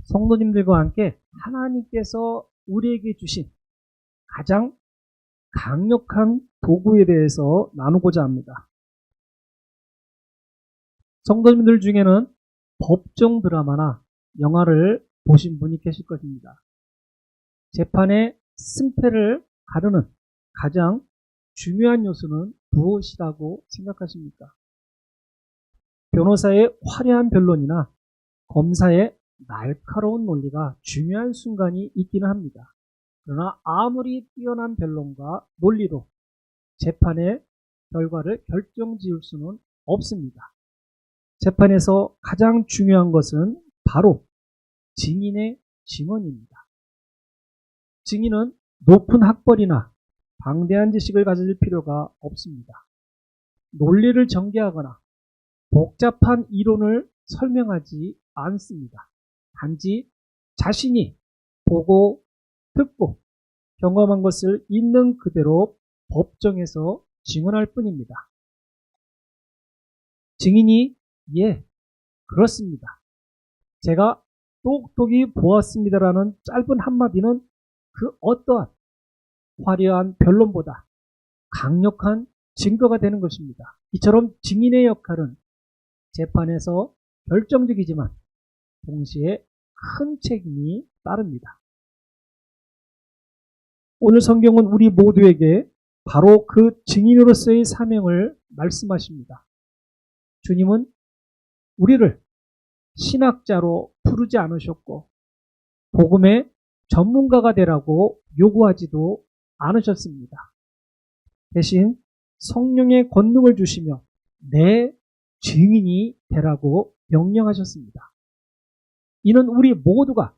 성도님들과 함께 하나님께서 우리에게 주신 가장 강력한 도구에 대해서 나누고자 합니다. 성도님들 중에는 법정 드라마나 영화를 보신 분이 계실 것입니다. 재판의 승패를 가르는 가장 중요한 요소는 무엇이라고 생각하십니까? 변호사의 화려한 변론이나 검사의 날카로운 논리가 중요한 순간이 있기는 합니다. 그러나 아무리 뛰어난 변론과 논리로 재판의 결과를 결정지을 수는 없습니다. 재판에서 가장 중요한 것은 바로 증인의 증언입니다. 증인은 높은 학벌이나 방대한 지식을 가질 필요가 없습니다. 논리를 전개하거나 복잡한 이론을 설명하지 않습니다. 단지 자신이 보고 듣고 경험한 것을 있는 그대로 법정에서 증언할 뿐입니다. 증인이 예, 그렇습니다. 제가 똑똑히 보았습니다라는 짧은 한마디는 그 어떠한 화려한 변론보다 강력한 증거가 되는 것입니다. 이처럼 증인의 역할은 재판에서 결정적이지만 동시에 큰 책임이 따릅니다. 오늘 성경은 우리 모두에게 바로 그 증인으로서의 사명을 말씀하십니다. 주님은 우리를 신학자로 부르지 않으셨고 복음의 전문가가 되라고 요구하지도 않으셨습니다. 대신 성령의 권능을 주시며 내 증인이 되라고 명령하셨습니다. 이는 우리 모두가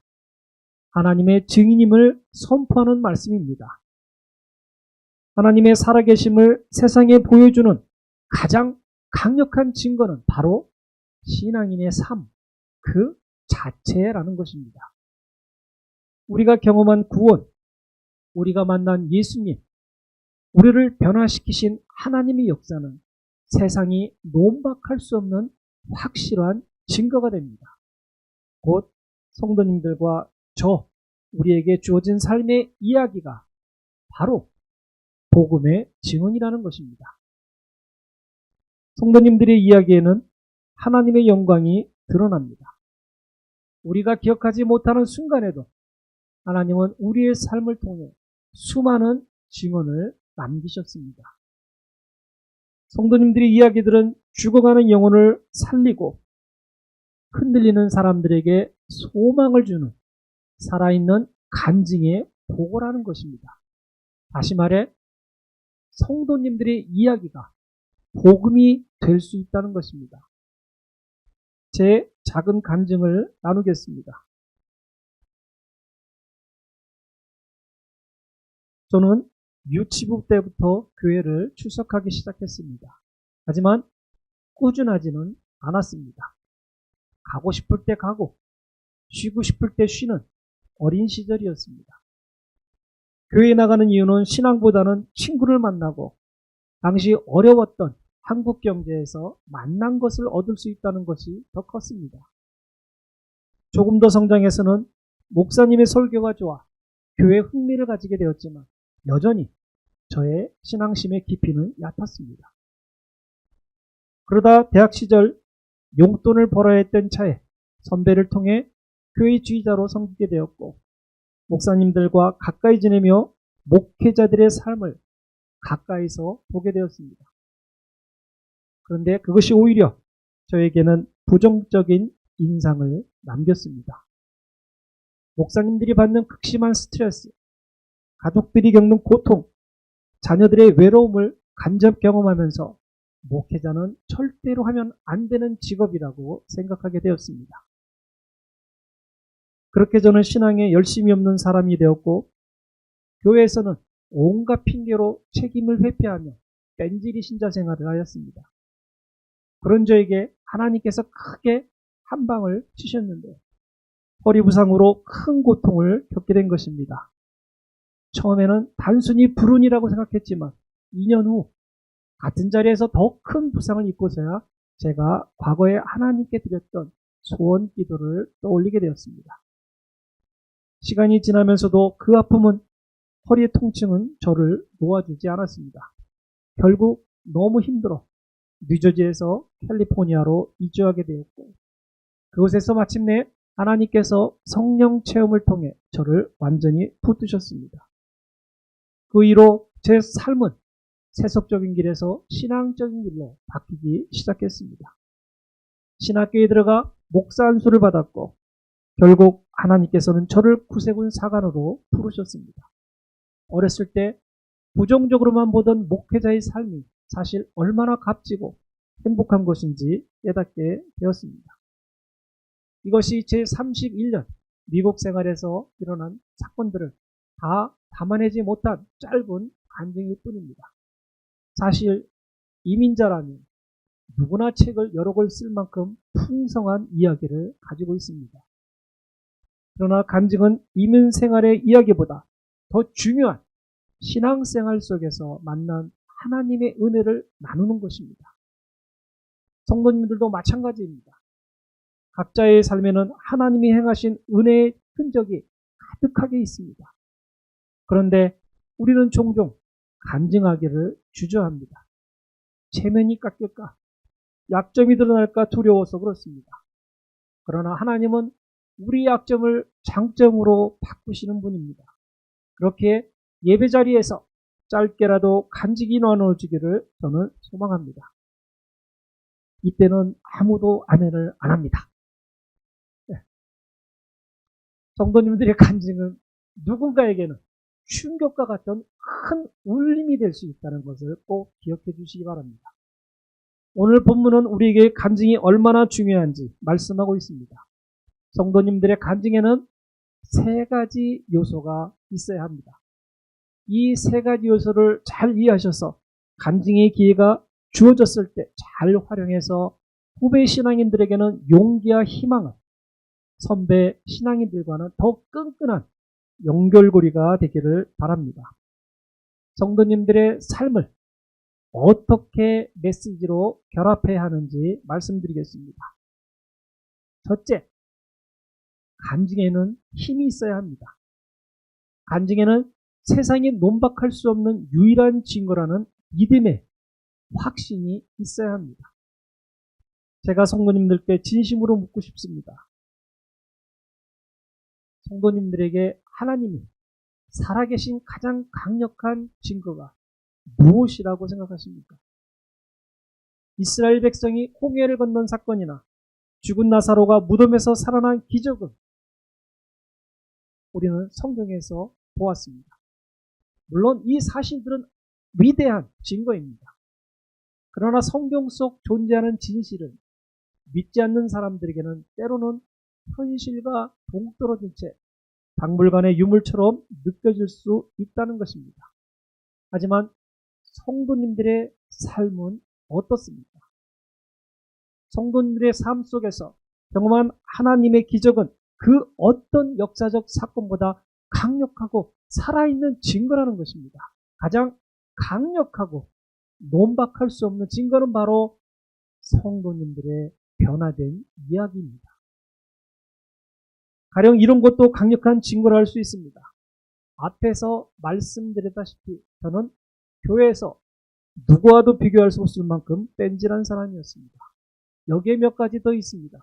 하나님의 증인임을 선포하는 말씀입니다. 하나님의 살아계심을 세상에 보여주는 가장 강력한 증거는 바로 신앙인의 삶, 그 자체라는 것입니다. 우리가 경험한 구원, 우리가 만난 예수님, 우리를 변화시키신 하나님의 역사는 세상이 논박할 수 없는 확실한 증거가 됩니다. 곧 성도님들과 우리에게 주어진 삶의 이야기가 바로 복음의 증언이라는 것입니다. 성도님들의 이야기에는 하나님의 영광이 드러납니다. 우리가 기억하지 못하는 순간에도 하나님은 우리의 삶을 통해 수많은 증언을 남기셨습니다. 성도님들의 이야기들은 죽어가는 영혼을 살리고 흔들리는 사람들에게 소망을 주는 살아있는 간증의 보고라는 것입니다. 다시 말해 성도님들의 이야기가 복음이 될 수 있다는 것입니다. 제 작은 간증을 나누겠습니다. 저는 유치부 때부터 교회를 출석하기 시작했습니다. 하지만 꾸준하지는 않았습니다. 가고 싶을 때 가고 쉬고 싶을 때 쉬는 어린 시절이었습니다. 교회에 나가는 이유는 신앙보다는 친구를 만나고 당시 어려웠던 한국 경제에서 만난 것을 얻을 수 있다는 것이 더 컸습니다. 조금 더 성장해서는 목사님의 설교가 좋아 교회에 흥미를 가지게 되었지만 여전히 저의 신앙심의 깊이는 얕았습니다. 그러다 대학 시절 용돈을 벌어야 했던 차에 선배를 통해 교회 지휘자로 섬기게 되었고 목사님들과 가까이 지내며 목회자들의 삶을 가까이서 보게 되었습니다. 그런데 그것이 오히려 저에게는 부정적인 인상을 남겼습니다. 목사님들이 받는 극심한 스트레스, 가족들이 겪는 고통, 자녀들의 외로움을 간접 경험하면서 목회자는 절대로 하면 안 되는 직업이라고 생각하게 되었습니다. 그렇게 저는 신앙에 열심이 없는 사람이 되었고 교회에서는 온갖 핑계로 책임을 회피하며 뺀질이 신자 생활을 하였습니다. 그런 저에게 하나님께서 크게 한 방을 치셨는데 허리 부상으로 큰 고통을 겪게 된 것입니다. 처음에는 단순히 불운이라고 생각했지만 2년 후 같은 자리에서 더 큰 부상을 입고서야 제가 과거에 하나님께 드렸던 소원 기도를 떠올리게 되었습니다. 시간이 지나면서도 그 아픔은, 허리의 통증은 저를 놓아주지 않았습니다. 결국 너무 힘들어 뉴저지에서 캘리포니아로 이주하게 되었고, 그곳에서 마침내 하나님께서 성령 체험을 통해 저를 완전히 붙드셨습니다. 그 이후로 제 삶은 세속적인 길에서 신앙적인 길로 바뀌기 시작했습니다. 신학교에 들어가 목사 안수를 받았고, 결국 하나님께서는 저를 구세군 사관으로 부르셨습니다. 어렸을 때 부정적으로만 보던 목회자의 삶이 사실 얼마나 값지고 행복한 것인지 깨닫게 되었습니다. 이것이 제 31년 미국 생활에서 일어난 사건들을 다 담아내지 못한 짧은 간증일 뿐입니다. 사실 이민자라면 누구나 책을 여러 권 쓸 만큼 풍성한 이야기를 가지고 있습니다. 그러나 간증은 이민 생활의 이야기보다 더 중요한 신앙생활 속에서 만난 하나님의 은혜를 나누는 것입니다. 성도님들도 마찬가지입니다. 각자의 삶에는 하나님이 행하신 은혜의 흔적이 가득하게 있습니다. 그런데 우리는 종종 간증하기를 주저합니다. 체면이 깎일까, 약점이 드러날까 두려워서 그렇습니다. 그러나 하나님은 우리 약점을 장점으로 바꾸시는 분입니다. 그렇게 예배 자리에서 짧게라도 간직이 나눠지기를 저는 소망합니다. 이때는 아무도 아멘을 안 합니다. 성도님들의 간증은 누군가에게는 충격과 같은 큰 울림이 될 수 있다는 것을 꼭 기억해 주시기 바랍니다. 오늘 본문은 우리에게 간증이 얼마나 중요한지 말씀하고 있습니다. 성도님들의 간증에는 세 가지 요소가 있어야 합니다. 이 세 가지 요소를 잘 이해하셔서 간증의 기회가 주어졌을 때 잘 활용해서 후배 신앙인들에게는 용기와 희망을, 선배 신앙인들과는 더 끈끈한 연결고리가 되기를 바랍니다. 성도님들의 삶을 어떻게 메시지로 결합해야 하는지 말씀드리겠습니다. 첫째, 간증에는 힘이 있어야 합니다. 간증에는 세상이 논박할 수 없는 유일한 증거라는 믿음의 확신이 있어야 합니다. 제가 성도님들께 진심으로 묻고 싶습니다. 성도님들에게 하나님이 살아계신 가장 강력한 증거가 무엇이라고 생각하십니까? 이스라엘 백성이 홍해를 건넌 사건이나 죽은 나사로가 무덤에서 살아난 기적은 우리는 성경에서 보았습니다. 물론 이 사실들은 위대한 증거입니다. 그러나 성경 속 존재하는 진실은 믿지 않는 사람들에게는 때로는 현실과 동떨어진 채 박물관의 유물처럼 느껴질 수 있다는 것입니다. 하지만 성도님들의 삶은 어떻습니까? 성도님들의 삶 속에서 경험한 하나님의 기적은 그 어떤 역사적 사건보다 강력하고 살아있는 증거라는 것입니다. 가장 강력하고 논박할 수 없는 증거는 바로 성도님들의 변화된 이야기입니다. 가령 이런 것도 강력한 증거를 할 수 있습니다. 앞에서 말씀드렸다시피 저는 교회에서 누구와도 비교할 수 없을 만큼 뺀질한 사람이었습니다. 여기에 몇 가지 더 있습니다.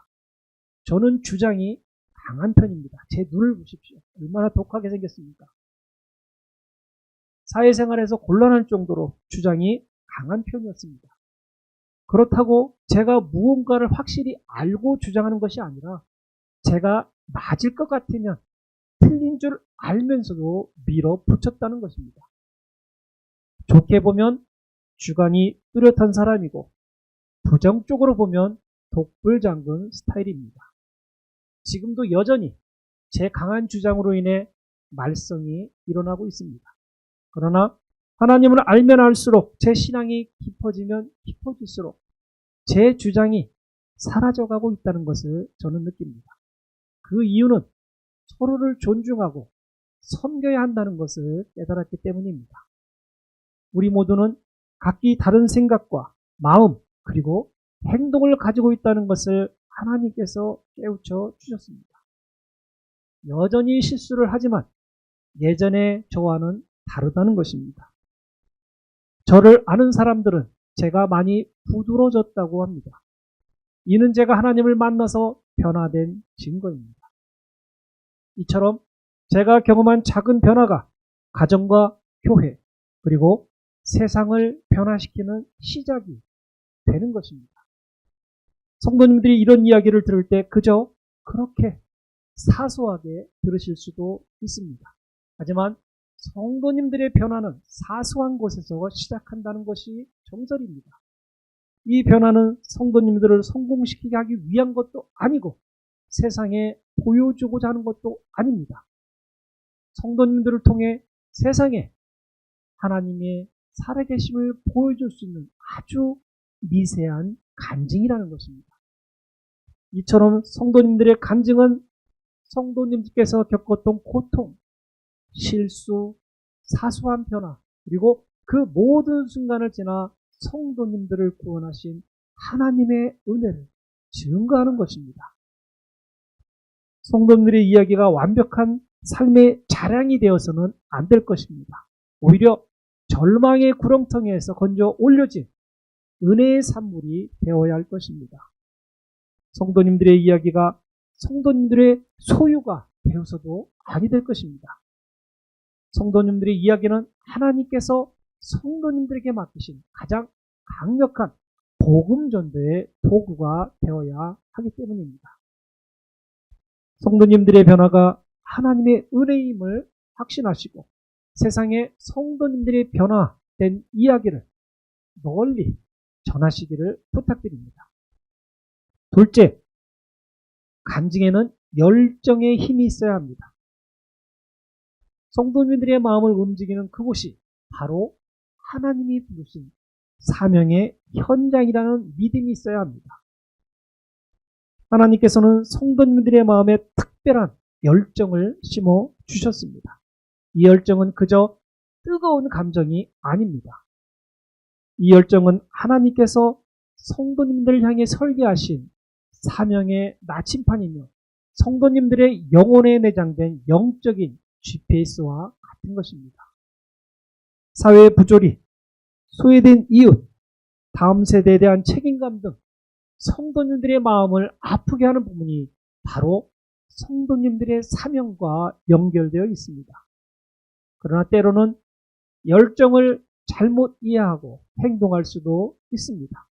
저는 주장이 강한 편입니다. 제 눈을 보십시오. 얼마나 독하게 생겼습니까? 사회생활에서 곤란할 정도로 주장이 강한 편이었습니다. 그렇다고 제가 무언가를 확실히 알고 주장하는 것이 아니라 제가 맞을 것 같으면 틀린 줄 알면서도 밀어붙였다는 것입니다. 좋게 보면 주관이 뚜렷한 사람이고 부정적으로 보면 독불장군 스타일입니다. 지금도 여전히 제 강한 주장으로 인해 말썽이 일어나고 있습니다. 그러나 하나님을 알면 알수록 제 신앙이 깊어지면 깊어질수록 제 주장이 사라져가고 있다는 것을 저는 느낍니다. 그 이유는 서로를 존중하고 섬겨야 한다는 것을 깨달았기 때문입니다. 우리 모두는 각기 다른 생각과 마음 그리고 행동을 가지고 있다는 것을 하나님께서 깨우쳐 주셨습니다. 여전히 실수를 하지만 예전의 저와는 다르다는 것입니다. 저를 아는 사람들은 제가 많이 부드러워졌다고 합니다. 이는 제가 하나님을 만나서 변화된 증거입니다. 이처럼 제가 경험한 작은 변화가 가정과 교회 그리고 세상을 변화시키는 시작이 되는 것입니다. 성도님들이 이런 이야기를 들을 때 그저 그렇게 사소하게 들으실 수도 있습니다. 하지만 성도님들의 변화는 사소한 곳에서 시작한다는 것이 정설입니다. 이 변화는 성도님들을 성공시키게 하기 위한 것도 아니고 세상에 보여주고자 하는 것도 아닙니다. 성도님들을 통해 세상에 하나님의 살아계심을 보여줄 수 있는 아주 미세한 간증이라는 것입니다. 이처럼 성도님들의 간증은 성도님께서 겪었던 고통, 실수, 사소한 변화, 그리고 그 모든 순간을 지나 성도님들을 구원하신 하나님의 은혜를 증거하는 것입니다. 성도님들의 이야기가 완벽한 삶의 자랑이 되어서는 안 될 것입니다. 오히려 절망의 구렁텅이에서 건져 올려진 은혜의 산물이 되어야 할 것입니다. 성도님들의 이야기가 성도님들의 소유가 되어서도 아니 될 것입니다. 성도님들의 이야기는 하나님께서 성도님들에게 맡기신 가장 강력한 복음 전도의 도구가 되어야 하기 때문입니다. 성도님들의 변화가 하나님의 은혜임을 확신하시고 세상에 성도님들의 변화된 이야기를 널리 전하시기를 부탁드립니다. 둘째, 간증에는 열정의 힘이 있어야 합니다. 성도님들의 마음을 움직이는 그곳이 바로 하나님이 부르신 사명의 현장이라는 믿음이 있어야 합니다. 하나님께서는 성도님들의 마음에 특별한 열정을 심어 주셨습니다. 이 열정은 그저 뜨거운 감정이 아닙니다. 이 열정은 하나님께서 성도님들을 향해 설계하신 사명의 나침판이며 성도님들의 영혼에 내장된 영적인 GPS와 같은 것입니다. 사회의 부조리, 소외된 이웃, 다음 세대에 대한 책임감 등 성도님들의 마음을 아프게 하는 부분이 바로 성도님들의 사명과 연결되어 있습니다. 그러나 때로는 열정을 잘못 이해하고 행동할 수도 있습니다.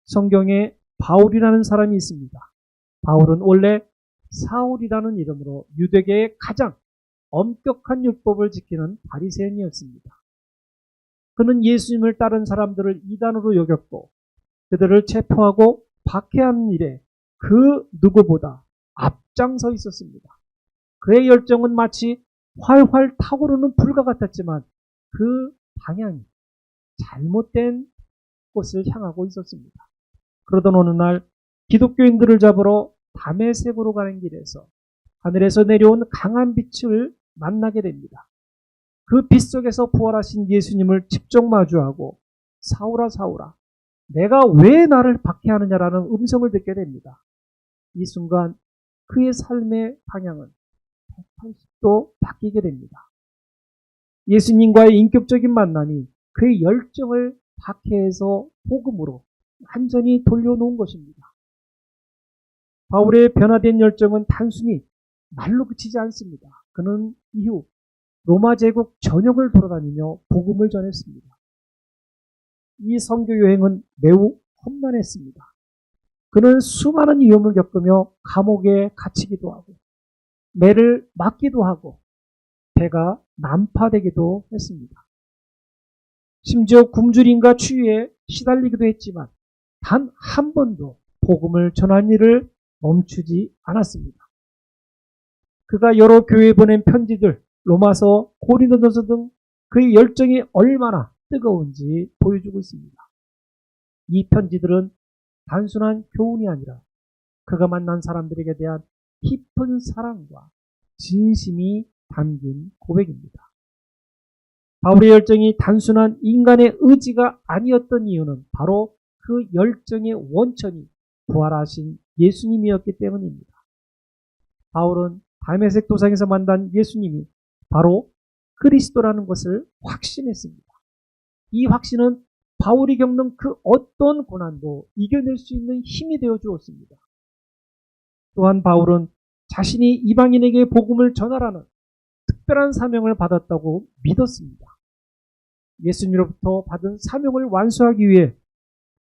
성경에 바울이라는 사람이 있습니다. 바울은 원래 사울이라는 이름으로 유대계의 가장 엄격한 율법을 지키는 바리새인이었습니다. 그는 예수님을 따른 사람들을 이단으로 여겼고 그들을 체포하고 박해하는 일에 그 누구보다 앞장서 있었습니다. 그의 열정은 마치 활활 타오르는 불과 같았지만 그 방향이 잘못된 곳을 향하고 있었습니다. 그러던 어느 날 기독교인들을 잡으러 다메섹으로 가는 길에서 하늘에서 내려온 강한 빛을 만나게 됩니다. 그 빛 속에서 부활하신 예수님을 직접 마주하고 사울아 사울아 내가 왜 나를 박해하느냐라는 음성을 듣게 됩니다. 이 순간 그의 삶의 방향은 180도 바뀌게 됩니다. 예수님과의 인격적인 만남이 그의 열정을 박해해서 복음으로 완전히 돌려놓은 것입니다. 바울의 변화된 열정은 단순히 말로 그치지 않습니다. 그는 이후 로마 제국 전역을 돌아다니며 복음을 전했습니다. 이 선교 여행은 매우 험난했습니다. 그는 수많은 위험을 겪으며 감옥에 갇히기도 하고 매를 맞기도 하고 배가 난파되기도 했습니다. 심지어 굶주림과 추위에 시달리기도 했지만 단 한 번도 복음을 전한 일을 멈추지 않았습니다. 그가 여러 교회에 보낸 편지들, 로마서, 고린도전서 등 그의 열정이 얼마나 뜨거운지 보여주고 있습니다. 이 편지들은 단순한 교훈이 아니라 그가 만난 사람들에게 대한 깊은 사랑과 진심이 담긴 고백입니다. 바울의 열정이 단순한 인간의 의지가 아니었던 이유는 바로 그 열정의 원천이 부활하신 예수님이었기 때문입니다. 바울은 담에색 도상에서 만난 예수님이 바로 그리스도라는 것을 확신했습니다. 이 확신은 바울이 겪는 그 어떤 고난도 이겨낼 수 있는 힘이 되어 주었습니다. 또한 바울은 자신이 이방인에게 복음을 전하라는 특별한 사명을 받았다고 믿었습니다. 예수님으로부터 받은 사명을 완수하기 위해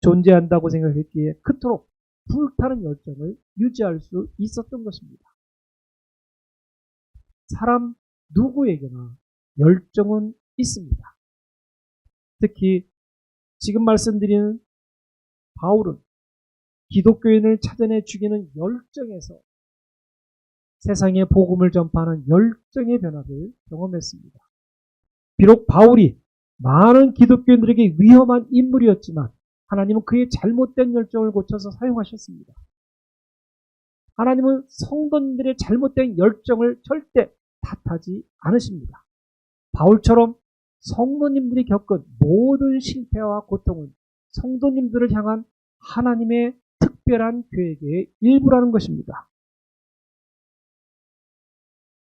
존재한다고 생각했기에 그토록 불타는 열정을 유지할 수 있었던 것입니다. 사람 누구에게나 열정은 있습니다. 특히 지금 말씀드리는 바울은 기독교인을 찾아내 죽이는 열정에서 세상에 복음을 전파하는 열정의 변화를 경험했습니다. 비록 바울이 많은 기독교인들에게 위험한 인물이었지만 하나님은 그의 잘못된 열정을 고쳐서 사용하셨습니다. 하나님은 성도님들의 잘못된 열정을 절대 탓하지 않으십니다. 바울처럼 성도님들이 겪은 모든 실패와 고통은 성도님들을 향한 하나님의 특별한 계획의 일부라는 것입니다.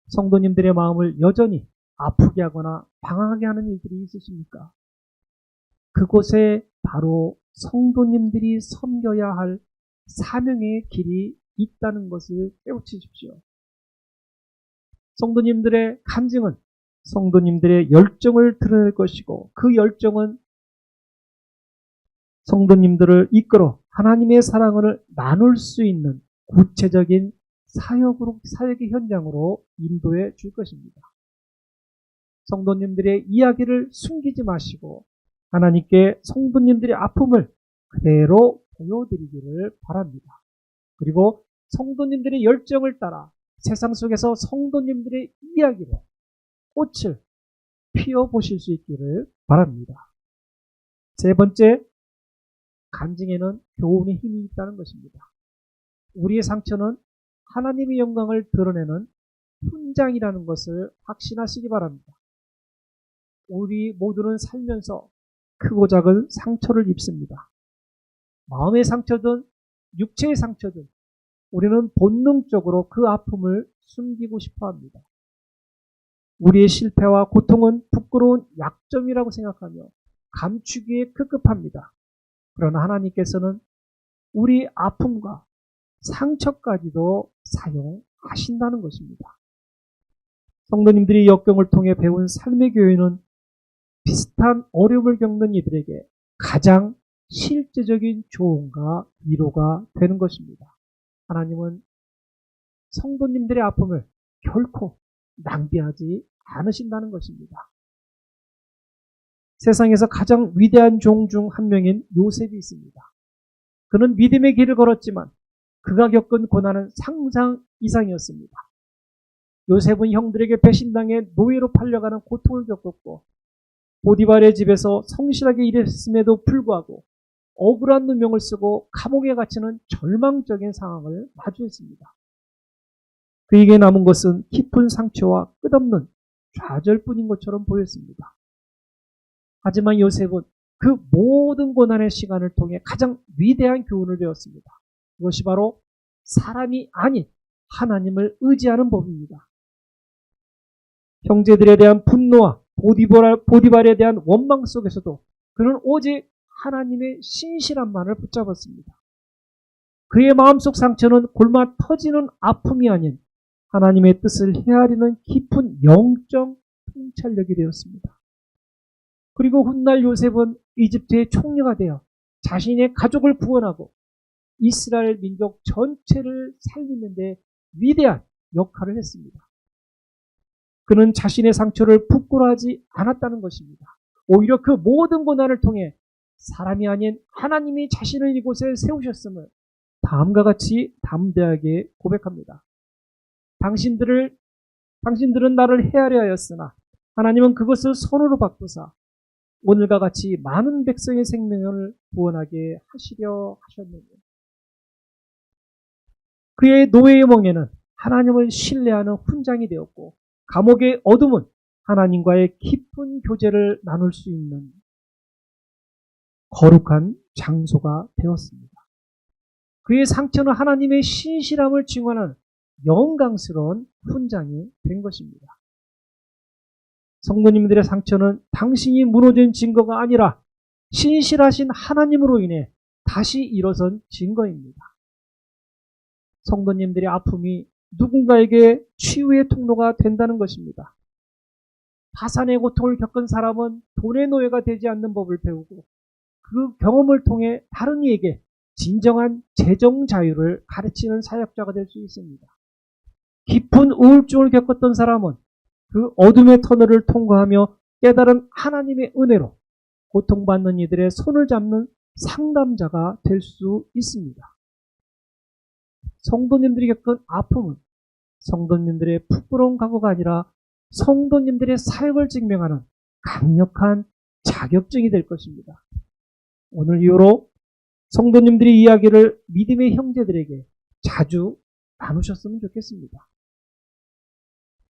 성도님들의 마음을 여전히 아프게 하거나 방황하게 하는 일들이 있으십니까? 그곳에 바로 성도님들이 섬겨야 할 사명의 길이 있다는 것을 깨우치십시오. 성도님들의 간증은 성도님들의 열정을 드러낼 것이고 그 열정은 성도님들을 이끌어 하나님의 사랑을 나눌 수 있는 구체적인 사역의 현장으로 인도해 줄 것입니다. 성도님들의 이야기를 숨기지 마시고 하나님께 성도님들의 아픔을 그대로 보여드리기를 바랍니다. 그리고 성도님들의 열정을 따라 세상 속에서 성도님들의 이야기로 꽃을 피워보실 수 있기를 바랍니다. 세 번째, 간증에는 교훈의 힘이 있다는 것입니다. 우리의 상처는 하나님의 영광을 드러내는 훈장이라는 것을 확신하시기 바랍니다. 우리 모두는 살면서 크고 작은 상처를 입습니다. 마음의 상처든 육체의 상처든 우리는 본능적으로 그 아픔을 숨기고 싶어 합니다. 우리의 실패와 고통은 부끄러운 약점이라고 생각하며 감추기에 급급합니다. 그러나 하나님께서는 우리 아픔과 상처까지도 사용하신다는 것입니다. 성도님들이 역경을 통해 배운 삶의 교훈은 비슷한 어려움을 겪는 이들에게 가장 실제적인 조언과 위로가 되는 것입니다. 하나님은 성도님들의 아픔을 결코 낭비하지 않으신다는 것입니다. 세상에서 가장 위대한 종 중 한 명인 요셉이 있습니다. 그는 믿음의 길을 걸었지만 그가 겪은 고난은 상상 이상이었습니다. 요셉은 형들에게 배신당해 노예로 팔려가는 고통을 겪었고 보디발의 집에서 성실하게 일했음에도 불구하고 억울한 누명을 쓰고 감옥에 갇히는 절망적인 상황을 마주했습니다. 그에게 남은 것은 깊은 상처와 끝없는 좌절뿐인 것처럼 보였습니다. 하지만 요셉은 그 모든 고난의 시간을 통해 가장 위대한 교훈을 배웠습니다. 그것이 바로 사람이 아닌 하나님을 의지하는 법입니다. 형제들에 대한 분노와 보디발에 대한 원망 속에서도 그는 오직 하나님의 신실함만을 붙잡았습니다. 그의 마음속 상처는 골마 터지는 아픔이 아닌 하나님의 뜻을 헤아리는 깊은 영적 통찰력이 되었습니다. 그리고 훗날 요셉은 이집트의 총리가 되어 자신의 가족을 구원하고 이스라엘 민족 전체를 살리는 데 위대한 역할을 했습니다. 그는 자신의 상처를 부끄러워하지 않았다는 것입니다. 오히려 그 모든 고난을 통해 사람이 아닌 하나님이 자신을 이곳에 세우셨음을 다음과 같이 담대하게 고백합니다. 당신들은 나를 헤아려 하였으나 하나님은 그것을 손으로 바꾸사 오늘과 같이 많은 백성의 생명을 구원하게 하시려 하셨느니. 그의 노예의 멍에는 하나님을 신뢰하는 훈장이 되었고 감옥의 어둠은 하나님과의 깊은 교제를 나눌 수 있는 거룩한 장소가 되었습니다. 그의 상처는 하나님의 신실함을 증언하는 영광스러운 훈장이 된 것입니다. 성도님들의 상처는 당신이 무너진 증거가 아니라 신실하신 하나님으로 인해 다시 일어선 증거입니다. 성도님들의 아픔이 누군가에게 치유의 통로가 된다는 것입니다. 파산의 고통을 겪은 사람은 돈의 노예가 되지 않는 법을 배우고 그 경험을 통해 다른 이에게 진정한 재정 자유를 가르치는 사역자가 될 수 있습니다. 깊은 우울증을 겪었던 사람은 그 어둠의 터널을 통과하며 깨달은 하나님의 은혜로 고통받는 이들의 손을 잡는 상담자가 될 수 있습니다. 성도님들이 겪은 아픔은 성도님들의 부끄러운 각오가 아니라 성도님들의 사역을 증명하는 강력한 자격증이 될 것입니다. 오늘 이후로 성도님들의 이야기를 믿음의 형제들에게 자주 나누셨으면 좋겠습니다.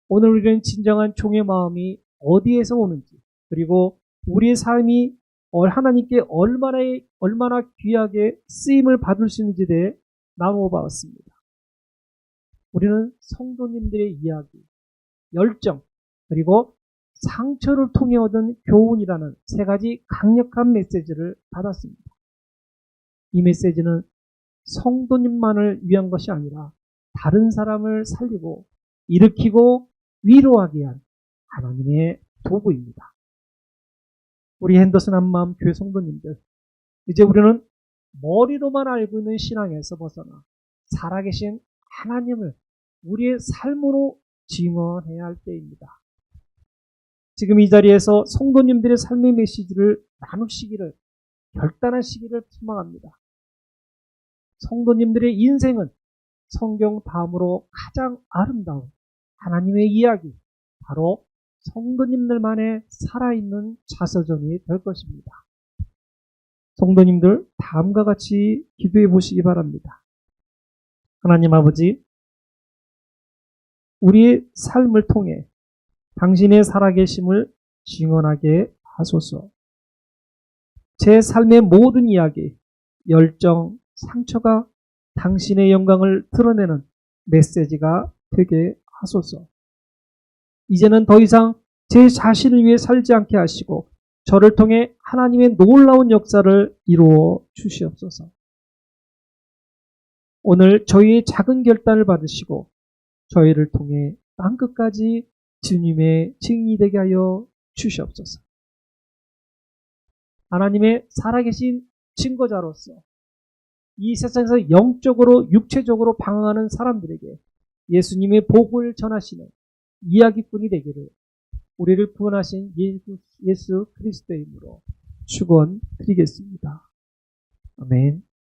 오늘 우리는 진정한 종의 마음이 어디에서 오는지, 그리고 우리의 삶이 하나님께 얼마나 귀하게 쓰임을 받을 수 있는지에 대해 나누어 봤습니다. 우리는 성도님들의 이야기, 열정, 그리고 상처를 통해 얻은 교훈이라는 세 가지 강력한 메시지를 받았습니다. 이 메시지는 성도님만을 위한 것이 아니라 다른 사람을 살리고 일으키고 위로하기 위한 하나님의 도구입니다. 우리 핸더슨 한마음 교회 성도님들, 이제 우리는 머리로만 알고 있는 신앙에서 벗어나 살아계신 하나님을 우리의 삶으로 증언해야 할 때입니다. 지금 이 자리에서 성도님들의 삶의 메시지를 나누시기를, 결단하시기를 소망합니다. 성도님들의 인생은 성경 다음으로 가장 아름다운 하나님의 이야기, 바로 성도님들만의 살아있는 자서전이 될 것입니다. 성도님들, 다음과 같이 기도해 보시기 바랍니다. 하나님 아버지, 우리의 삶을 통해 당신의 살아계심을 증언하게 하소서. 제 삶의 모든 이야기, 열정, 상처가 당신의 영광을 드러내는 메시지가 되게 하소서. 이제는 더 이상 제 자신을 위해 살지 않게 하시고 저를 통해 하나님의 놀라운 역사를 이루어 주시옵소서. 오늘 저희의 작은 결단을 받으시고 저희를 통해 땅끝까지 주님의 증인이 되게 하여 주시옵소서. 하나님의 살아계신 증거자로서 이 세상에서 영적으로 육체적으로 방황하는 사람들에게 예수님의 복을 전하시는 이야기꾼이 되기를 우리를 구원하신 예수 그리스도의 이름으로 축원드리겠습니다. 아멘.